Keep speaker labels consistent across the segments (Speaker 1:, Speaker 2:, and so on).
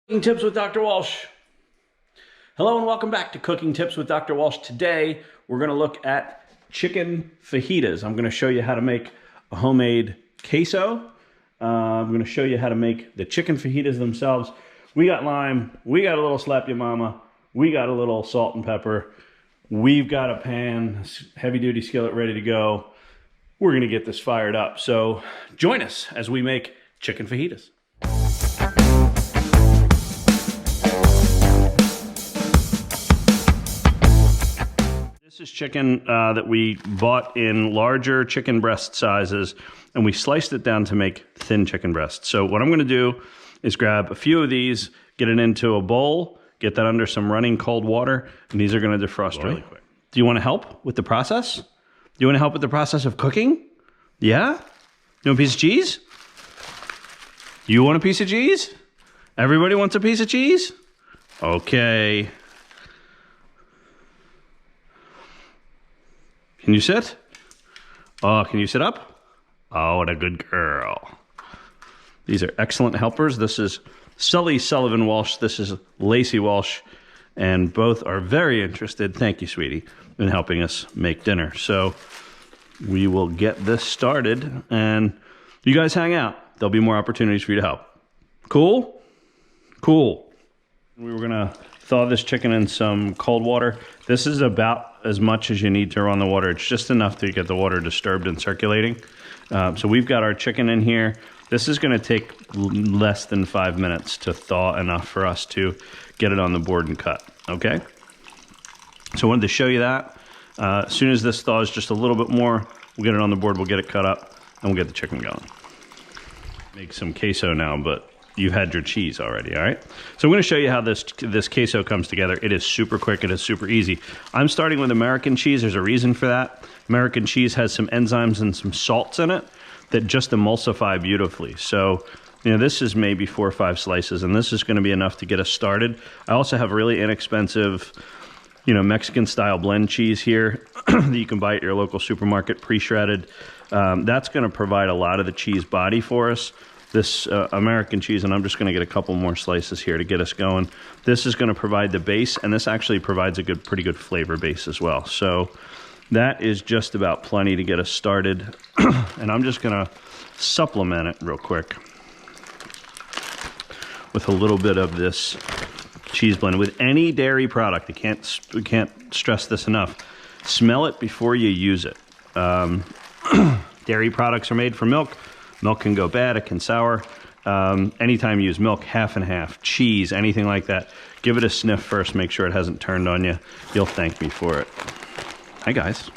Speaker 1: Cooking Tips with Dr. Walsh. Hello and welcome back to Cooking Tips with Dr. Walsh. Today we're going to look at chicken fajitas. I'm going to show you how to make a homemade queso. I'm going to show you how to make the chicken fajitas themselves. We got lime, we got a little slap ya mama, we got a little salt and pepper, we've got a pan, heavy duty skillet ready to go. We're going to get this fired up. So join us as we make chicken fajitas. This is chicken that we bought in larger chicken breast sizes, and we sliced it down to make thin chicken breasts. So what I'm going to do is grab a few of these, get it into a bowl, get that under some running cold water, and these are going to defrost really quick. Do you want to help with the process? Do you want to help with the process of cooking? Yeah? You want a piece of cheese? You want a piece of cheese? Everybody wants a piece of cheese? Okay. Can you sit? Oh, can you sit up? Oh, what a good girl. These are excellent helpers. This is Sully Sullivan Walsh. This is Lacey Walsh. And both are very interested, thank you, sweetie, in helping us make dinner. So we will get this started. And you guys hang out. There'll be more opportunities for you to help. Cool? Cool. We were going to thaw this chicken in some cold water. This is about as much as you need to run the water. It's just enough to get the water disturbed and circulating. So we've got our chicken in here. This is going to take less than 5 minutes to thaw enough for us to get it on the board and cut. Okay? So I wanted to show you that. As soon as this thaws just a little bit more, we'll get it on the board, we'll get it cut up, and we'll get the chicken going. Make some queso now, but you've had your cheese already, all right? So I'm going to show you how this queso comes together. It is super quick. It is super easy. I'm starting with American cheese. There's a reason for that. American cheese has some enzymes and some salts in it that just emulsify beautifully. So, you know, this is maybe 4 or 5 slices, and this is going to be enough to get us started. I also have really inexpensive, you know, Mexican-style blend cheese here that you can buy at your local supermarket, pre-shredded. That's going to provide a lot of the cheese body for us. This American cheese, and I'm just going to get a couple more slices here to get us going. This is going to provide the base, and this actually provides a pretty good flavor base as well. So that is just about plenty to get us started. And I'm just going to supplement it real quick with a little bit of this cheese blend. With any dairy product, we can't stress this enough. Smell it before you use it. Dairy products are made from milk. Milk can go bad, it can sour. Anytime you use milk, half and half. Cheese, anything like that, give it a sniff first, make sure it hasn't turned on you. You'll thank me for it. Hi guys.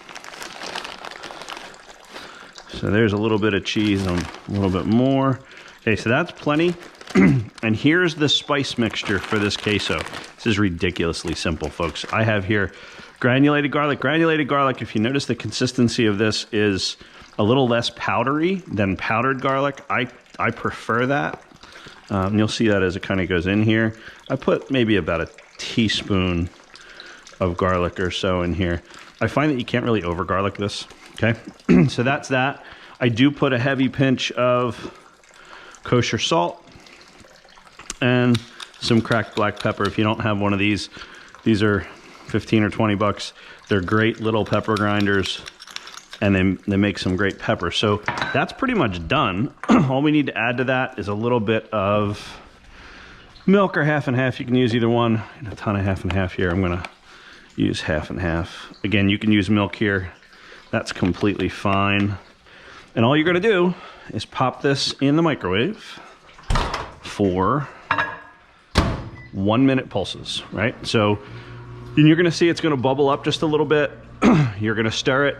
Speaker 1: So there's a little bit of cheese and a little bit more. Okay, so that's plenty. And here's the spice mixture for this queso. This is ridiculously simple, folks. I have here granulated garlic. Granulated garlic, if you notice the consistency of this is a little less powdery than powdered garlic. I prefer that. And you'll see that as it kind of goes in here. I put maybe about a teaspoon of garlic or so in here. I find that you can't really over garlic this, okay? So that's that. I do put a heavy pinch of kosher salt and some cracked black pepper. If you don't have one of these are 15 or 20 bucks. They're great little pepper grinders, and they make some great pepper. So that's pretty much done. All we need to add to that is a little bit of milk or half and half. You can use either one. A ton of half and half here. I'm gonna use half and half. Again, you can use milk here. That's completely fine. And all you're gonna do is pop this in the microwave for 1 minute pulses, right? So you're gonna see it's gonna bubble up just a little bit. You're gonna stir it.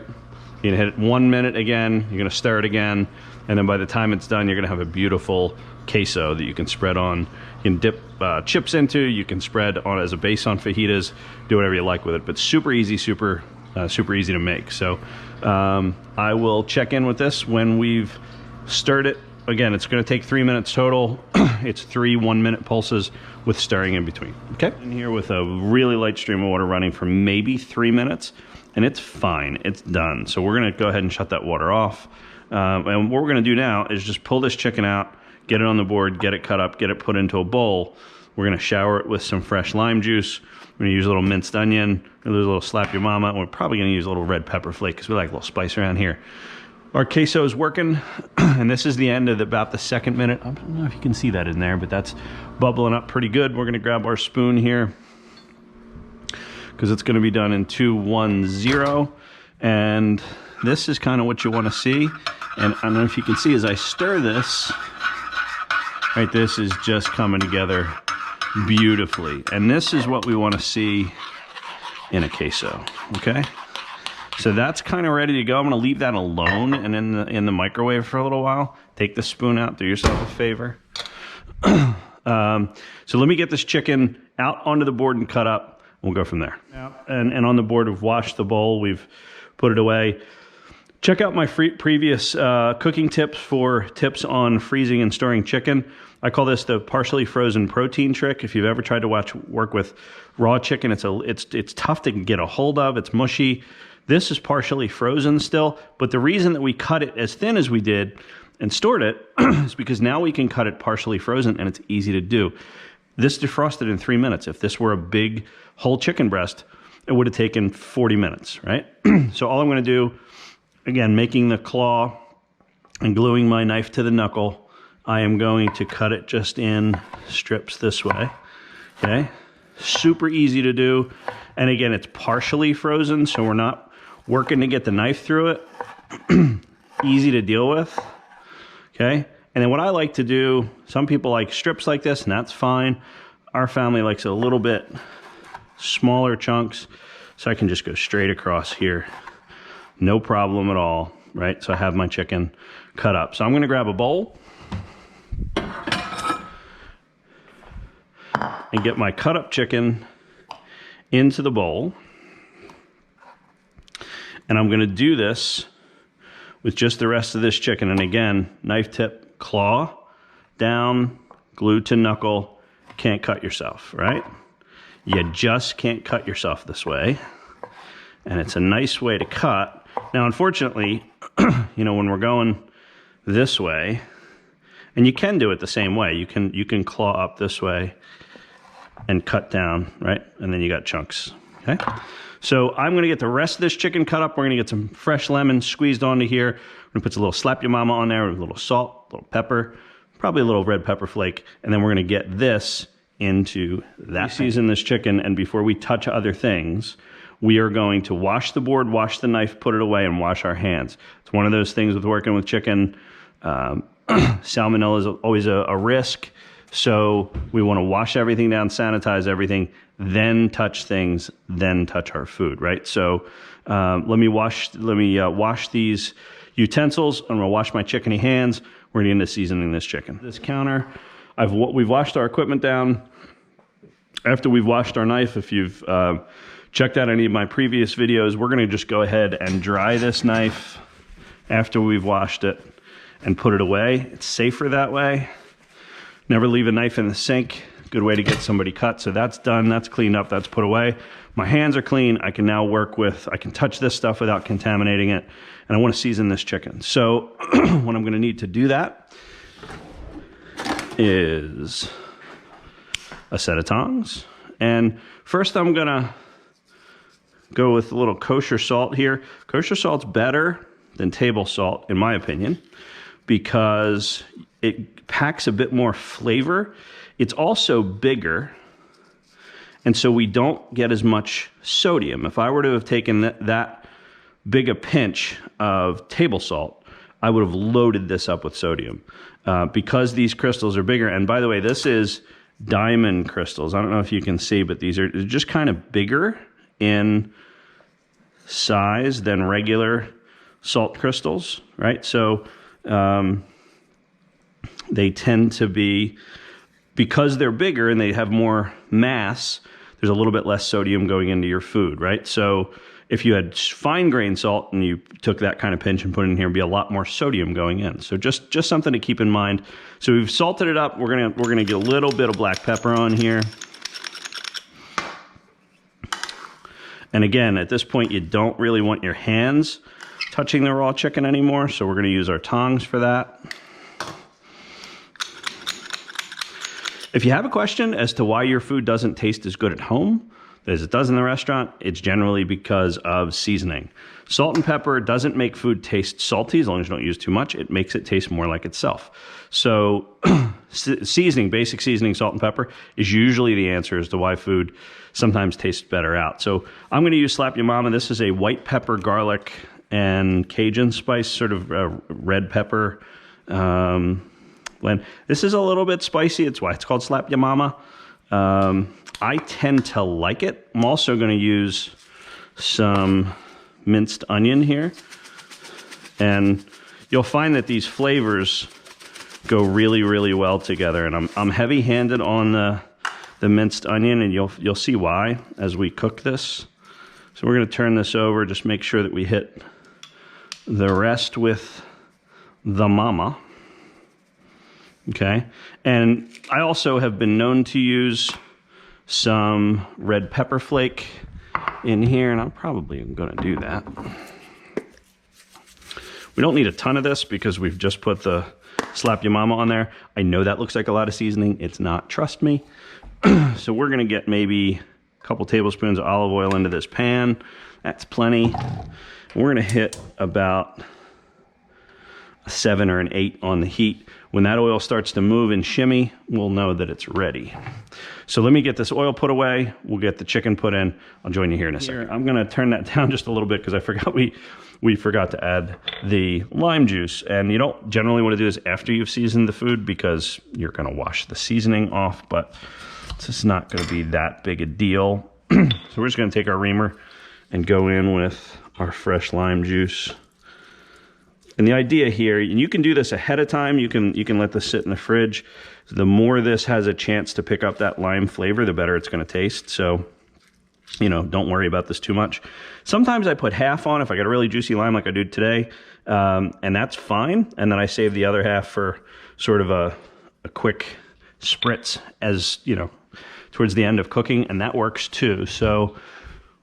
Speaker 1: You're gonna hit it 1 minute again, you're gonna stir it again, and then by the time it's done, you're gonna have a beautiful queso that you can spread on. You can dip chips into, you can spread on as a base on fajitas, do whatever you like with it, but super easy, super easy to make. So I will check in with this when we've stirred it. Again, it's gonna take 3 minutes total. It's 3 1-minute pulses with stirring in between, okay? In here with a really light stream of water running for maybe 3 minutes, and it's fine, it's done. So we're gonna go ahead and shut that water off. And what we're gonna do now is just pull this chicken out, get it on the board, get it cut up, get it put into a bowl. We're gonna shower it with some fresh lime juice. We're gonna use a little minced onion, a little slap your mama, and we're probably gonna use a little red pepper flake because we like a little spice around here. Our queso is working, and this is the end of about the second minute. I don't know if you can see that in there, but that's bubbling up pretty good. We're gonna grab our spoon here because it's gonna be done in 2, 1, 0. And this is kind of what you wanna see. And I don't know if you can see as I stir this, right, this is just coming together beautifully. And this is what we want to see in a queso, okay? So that's kind of ready to go. I'm going to leave that alone and in the microwave for a little while. Take the spoon out, do yourself a favor. So let me get this chicken out onto the board and cut up. We'll go from there. And on the board, we've washed the bowl. We've put it away. Check out my previous cooking tips for tips on freezing and storing chicken. I call this the partially frozen protein trick. If you've ever tried to work with raw chicken, it's tough to get a hold of. It's mushy. This is partially frozen still, but the reason that we cut it as thin as we did and stored it is because now we can cut it partially frozen and it's easy to do. This defrosted in 3 minutes. If this were a big whole chicken breast, it would have taken 40 minutes, right? So all I'm going to do, again, making the claw and gluing my knife to the knuckle, I am going to cut it just in strips this way, okay? Super easy to do. And again, it's partially frozen, so we're not working to get the knife through it. Easy to deal with, okay? And then what I like to do, some people like strips like this, and that's fine. Our family likes a little bit smaller chunks, so I can just go straight across here. No problem at all, right? So I have my chicken cut up. So I'm gonna grab a bowl and get my cut up chicken into the bowl. And I'm gonna do this with just the rest of this chicken. And again, knife tip, claw, down, glue to knuckle. Can't cut yourself, right? You just can't cut yourself this way. And it's a nice way to cut. Now, unfortunately, you know, when we're going this way, and you can do it the same way. You can claw up this way and cut down, right? And then you got chunks, okay? So I'm gonna get the rest of this chicken cut up. We're gonna get some fresh lemon squeezed onto here. We're gonna put a little slap your mama on there, a little salt, a little pepper, probably a little red pepper flake, and then we're gonna get this into that. Season this chicken, and before we touch other things, we are going to wash the board, wash the knife, put it away, and wash our hands. It's one of those things with working with chicken. Salmonella is always a risk, so we want to wash everything down, sanitize everything, then touch things, then touch our food, right? So let me wash these utensils. I'm gonna wash my chickeny hands. We're gonna get into seasoning this chicken. This counter, we've washed our equipment down. After we've washed our knife, if you've checked out any of my previous videos, we're gonna just go ahead and dry this knife after we've washed it and put it away. It's safer that way. Never leave a knife in the sink. Good way to get somebody cut. So that's done, that's cleaned up, that's put away. My hands are clean. I can now I can touch this stuff without contaminating it. And I want to season this chicken. So what I'm gonna need to do that is a set of tongs. And first I'm gonna go with a little kosher salt here. Kosher salt's better than table salt, in my opinion, because it packs a bit more flavor. It's also bigger, and so we don't get as much sodium. If I were to have taken that big a pinch of table salt, I would have loaded this up with sodium. Because these crystals are bigger, and by the way, this is diamond crystals. I don't know if you can see, but they're just kind of bigger in size than regular salt crystals, right? So they tend to be, because they're bigger and they have more mass, there's a little bit less sodium going into your food, right? So if you had fine grain salt and you took that kind of pinch and put it in here, it'd be a lot more sodium going in. So just something to keep in mind. So we've salted it up. We're gonna get a little bit of black pepper on here. And again, at this point, you don't really want your hands touching the raw chicken anymore, so we're gonna use our tongs for that. If you have a question as to why your food doesn't taste as good at home as it does in the restaurant, it's generally because of seasoning. Salt and pepper doesn't make food taste salty as long as you don't use too much. It makes it taste more like itself. So seasoning, basic seasoning, salt and pepper is usually the answer as to why food sometimes tastes better out. So I'm going to use Slap Ya Mama. This is a white pepper, garlic, and Cajun spice, sort of red pepper blend. This is a little bit spicy. It's why it's called Slap Ya Mama. I tend to like it. I'm also going to use some minced onion here. And you'll find that these flavors go really, really well together. And I'm heavy-handed on the minced onion, and you'll see why as we cook this. So we're going to turn this over, just make sure that we hit the rest with the mama. Okay. And I also have been known to use some red pepper flake in here, and I'm probably going to do that. We don't need a ton of this because we've just put the Slap Ya Mama on there. I know that looks like a lot of seasoning. It's not, trust me. So we're going to get maybe a couple tablespoons of olive oil into this pan. That's plenty. And we're going to hit about a 7 or an 8 on the heat. When that oil starts to move and shimmy, we'll know that it's ready. So let me get this oil put away. We'll get the chicken put in. I'll join you here in a second. I'm going to turn that down just a little bit because I forgot we forgot to add the lime juice. And you don't generally want to do this after you've seasoned the food because you're going to wash the seasoning off, but it's just not going to be that big a deal. So we're just going to take our reamer and go in with our fresh lime juice. And the idea here, and you can do this ahead of time, you can let this sit in the fridge. The more this has a chance to pick up that lime flavor, the better it's going to taste. So, you know, don't worry about this too much. Sometimes I put half on if I got a really juicy lime like I do today, and that's fine. And then I save the other half for sort of a quick spritz as, you know, towards the end of cooking, and that works too. So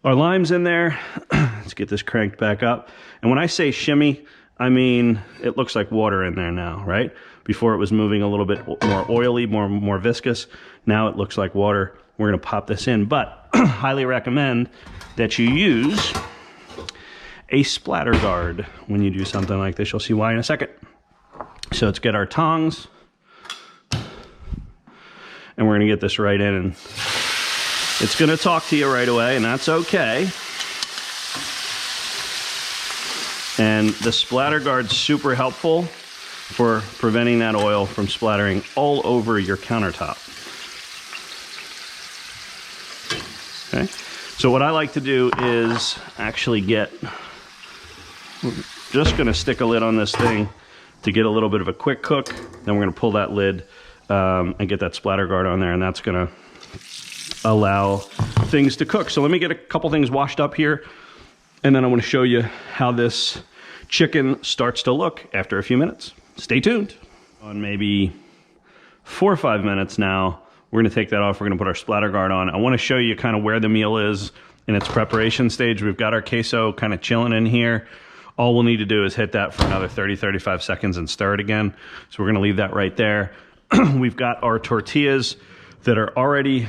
Speaker 1: our lime's in there. Let's get this cranked back up. And when I say shimmy, I mean, it looks like water in there now, right? Before it was moving a little bit more oily, more viscous. Now it looks like water. We're going to pop this in, but highly recommend that you use a splatter guard when you do something like this. You'll see why in a second. So let's get our tongs, and we're going to get this right in, and it's going to talk to you right away, and that's okay. And the splatter guard's super helpful for preventing that oil from splattering all over your countertop. Okay, so what I like to do is actually we're just going to stick a lid on this thing to get a little bit of a quick cook. Then we're going to pull that lid and get that splatter guard on there, and that's going to allow things to cook. So let me get a couple things washed up here, and then I want to show you how this chicken starts to look after a few minutes. Stay tuned. On maybe 4 or 5 minutes now, we're going to take that off. We're going to put our splatter guard on. I want to show you kind of where the meal is in its preparation stage. We've got our queso kind of chilling in here. All we'll need to do is hit that for another 30-35 seconds and stir it again. So we're going to leave that right there. We've got our tortillas that are already,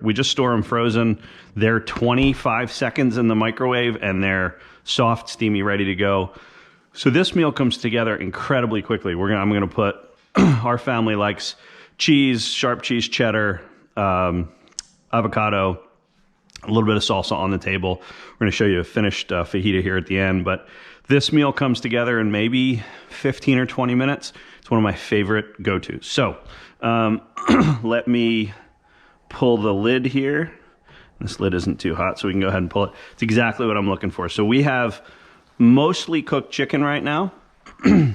Speaker 1: we just store them frozen. They're 25 seconds in the microwave, and they're soft, steamy, ready to go. So this meal comes together incredibly quickly. I'm going to put, our family likes cheese, sharp cheese, cheddar, avocado, a little bit of salsa on the table. We're going to show you a finished fajita here at the end, but this meal comes together in maybe 15 or 20 minutes. It's one of my favorite go-tos. So let me pull the lid here. This lid isn't too hot, so we can go ahead and pull it. It's exactly what I'm looking for. So we have mostly cooked chicken right now. And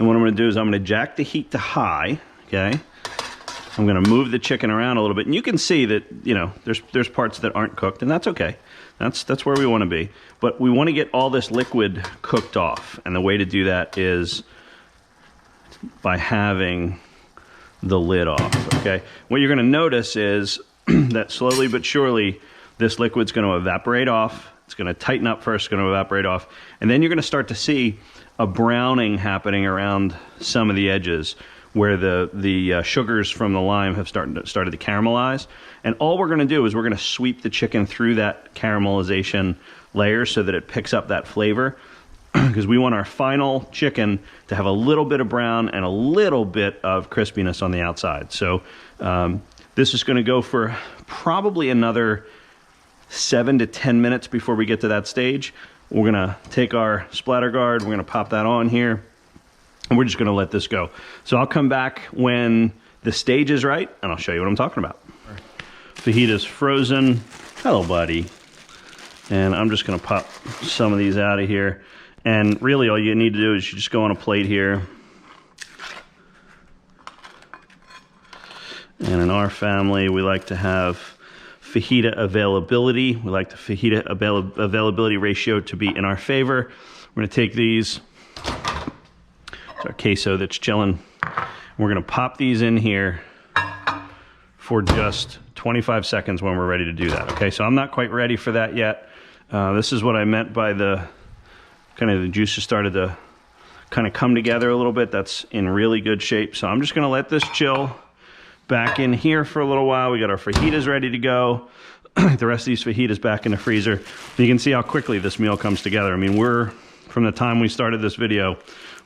Speaker 1: what I'm going to do is I'm going to jack the heat to high, okay? I'm going to move the chicken around a little bit. And you can see that, you know, there's parts that aren't cooked, and that's okay. That's where we want to be. But we want to get all this liquid cooked off. And the way to do that is by having the lid off, okay? What you're going to notice is that slowly but surely this liquid's going to evaporate off. It's going to tighten up first, going to evaporate off. And then you're going to start to see a browning happening around some of the edges where the sugars from the lime have started to caramelize. And all we're going to do is we're going to sweep the chicken through that caramelization layer so that it picks up that flavor, because we want our final chicken to have a little bit of brown and a little bit of crispiness on the outside. So this is going to go for probably another 7 to 10 minutes before we get to that stage. We're going to take our splatter guard, we're going to pop that on here, and we're just going to let this go. So I'll come back when the stage is right, and I'll show you what I'm talking about. Fajitas frozen. Hello, buddy. And I'm just going to pop some of these out of here. And really all you need to do is you just go on a plate here. And in our family, we like to have fajita availability. We like the fajita availability ratio to be in our favor. We're going to take these. It's our queso that's chilling. We're going to pop these in here for just 25 seconds when we're ready to do that. Okay, so I'm not quite ready for that yet. This is what I meant by the juices started to kind of come together a little bit. That's in really good shape. So I'm just going to let this chill back in here for a little while. We got our fajitas ready to go. The rest of these fajitas back in the freezer. You can see how quickly this meal comes together. I mean, from the time we started this video,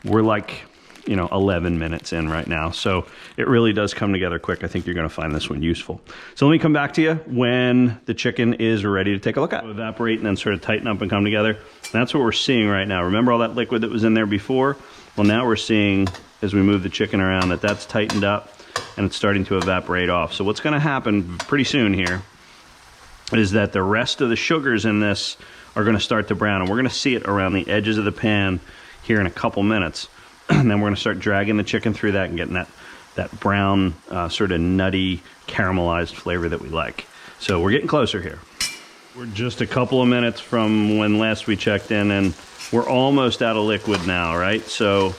Speaker 1: we're like, 11 minutes in right now. So it really does come together quick. I think you're going to find this one useful. So let me come back to you when the chicken is ready to take a look at. Evaporate and then sort of tighten up and come together. That's what we're seeing right now. Remember all that liquid that was in there before? Well, now we're seeing, as we move the chicken around, that that's tightened up and it's starting to evaporate off. So what's going to happen pretty soon here is that the rest of the sugars in this are going to start to brown, and we're going to see it around the edges of the pan here in a couple minutes. And then we're going to start dragging the chicken through that and getting that brown, sort of nutty, caramelized flavor that we like. So we're getting closer here. We're just a couple of minutes from when last we checked in, and we're almost out of liquid now, right? So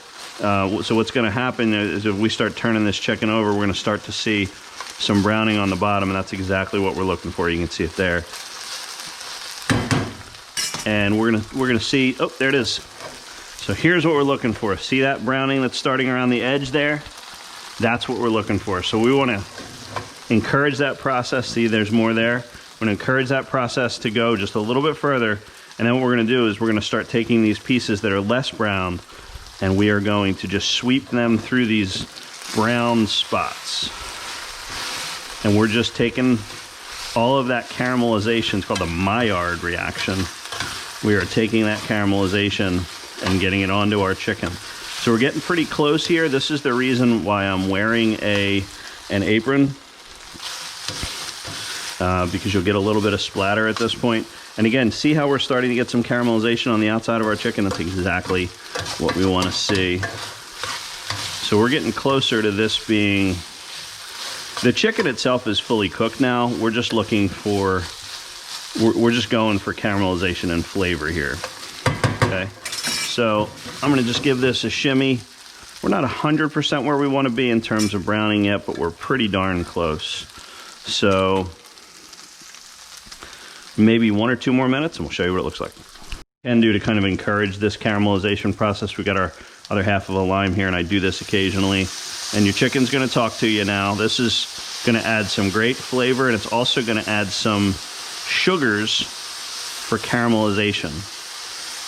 Speaker 1: what's going to happen is if we start turning this chicken over, we're going to start to see some browning on the bottom, and that's exactly what we're looking for. You can see it there. And we're gonna see, oh, there it is. So here's what we're looking for. See that browning that's starting around the edge there? That's what we're looking for. So we want to encourage that process. See, there's more there. We're going to encourage that process to go just a little bit further. And then what we're going to do is we're going to start taking these pieces that are less browned, and we are going to just sweep them through these brown spots. And we're just taking all of that caramelization. It's called the Maillard reaction. We are taking that caramelization and getting it onto our chicken. So we're getting pretty close here. This is the reason why I'm wearing an apron, because you'll get a little bit of splatter at this point. And again, see how we're starting to get some caramelization on the outside of our chicken? That's exactly what we want to see. So we're getting closer to this being... The chicken itself is fully cooked now. We're just looking for... We're just going for caramelization and flavor here. Okay. So I'm going to just give this a shimmy. We're not 100% where we want to be in terms of browning yet, but we're pretty darn close. So maybe 1 or 2 more minutes and we'll show you what it looks like. Can do to kind of encourage this caramelization process. We got our other half of a lime here, and I do this occasionally. And your chicken's going to talk to you now. This is going to add some great flavor, and it's also going to add some sugars for caramelization.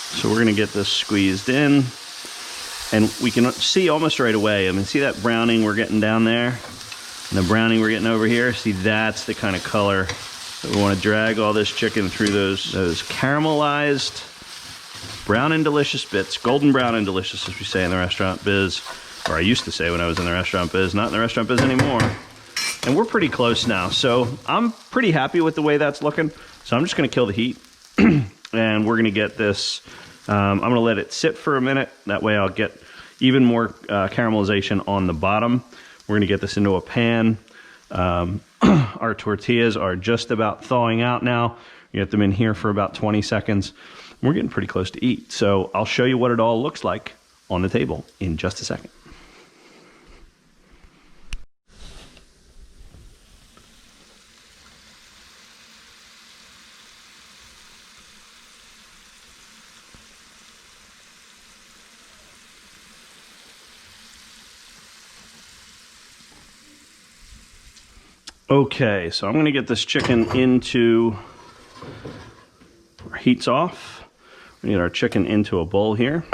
Speaker 1: So we're going to get this squeezed in, and we can see almost right away. I mean, see that browning we're getting down there? And the browning we're getting over here? See, that's the kind of color that we want to drag all this chicken through those caramelized, brown and delicious bits. Golden brown and delicious, as we say in the restaurant biz. Or I used to say when I was in the restaurant biz. Not in the restaurant biz anymore. And we're pretty close now. So I'm pretty happy with the way that's looking. So I'm just going to kill the heat. And we're going to get this, I'm going to let it sit for a minute. That way I'll get even more caramelization on the bottom. We're going to get this into a pan. Our tortillas are just about thawing out now. We get them in here for about 20 seconds. We're getting pretty close to eat. So I'll show you what it all looks like on the table in just a second. Okay, so I'm going to get this chicken into, our heat's off. We get our chicken into a bowl here.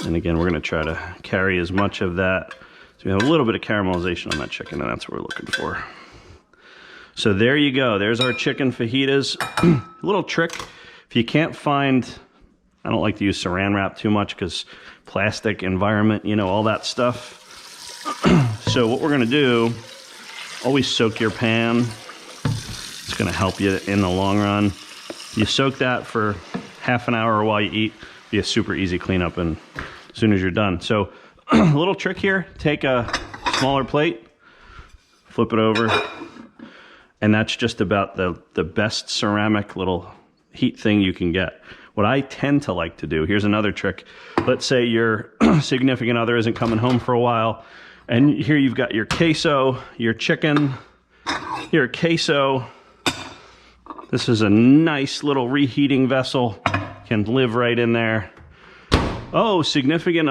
Speaker 1: And again, we're going to try to carry as much of that. So we have a little bit of caramelization on that chicken, and that's what we're looking for. So there you go. There's our chicken fajitas. A little trick, if you can't find, I don't like to use saran wrap too much because plastic, environment, you know, all that stuff. So what we're going to do, always soak your pan. It's going to help you in the long run. You soak that for half an hour while you eat. Be a super easy cleanup and as soon as you're done. So a little trick here, take a smaller plate, flip it over, and that's just about the best ceramic little heat thing you can get. What I tend to like to do, here's another trick. Let's say your significant other isn't coming home for a while, and here you've got your queso, your chicken, your queso. This is a nice little reheating vessel. Can live right in there. Oh, significant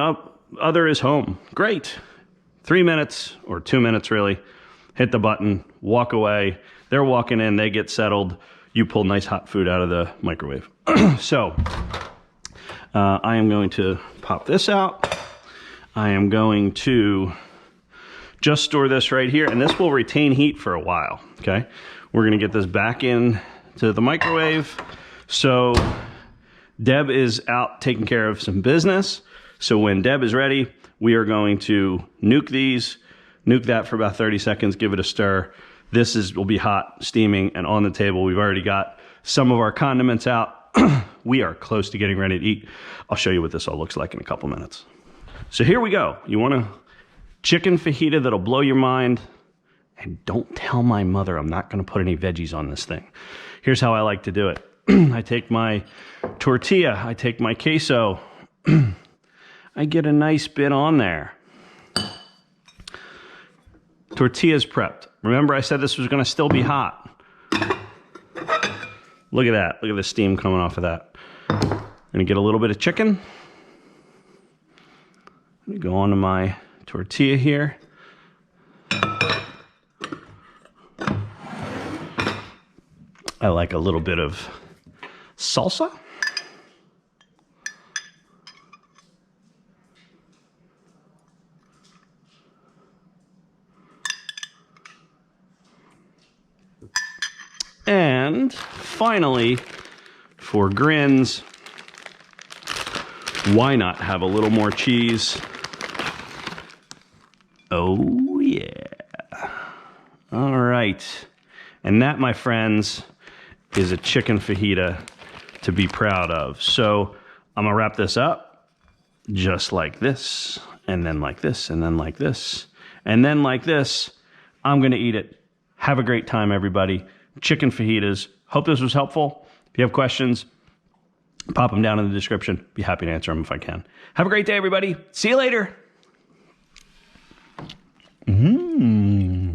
Speaker 1: other is home. Great. 3 minutes, or 2 minutes really. Hit the button, walk away. They're walking in, they get settled. You pull nice hot food out of the microwave. So, I am going to pop this out. I am going to just store this right here, and this will retain heat for a while, okay? We're gonna get this back in to the microwave. So, Deb is out taking care of some business. So when Deb is ready, we are going to nuke these, nuke that for about 30 seconds, give it a stir. This will be hot, steaming, and on the table. We've already got some of our condiments out. We are close to getting ready to eat. I'll show you what this all looks like in a couple minutes. So here we go. You want a chicken fajita that'll blow your mind. And don't tell my mother I'm not going to put any veggies on this thing. Here's how I like to do it. I take my tortilla, I take my queso, I get a nice bit on there. Tortilla's prepped. Remember I said this was going to still be hot. Look at that. Look at the steam coming off of that. I'm going to get a little bit of chicken. I'm going to go onto my tortilla here. I like a little bit of salsa. And finally, for grins, why not have a little more cheese? Oh yeah. All right. And that, my friends, is a chicken fajita to be proud of. So I'm gonna wrap this up just like this, and then like this, and then like this, and then like this. I'm gonna eat it. Have a great time, everybody. Chicken fajitas. Hope this was helpful. If you have questions, pop them down in the description. Be happy to answer them if I can. Have a great day, everybody. See you later. Mmm.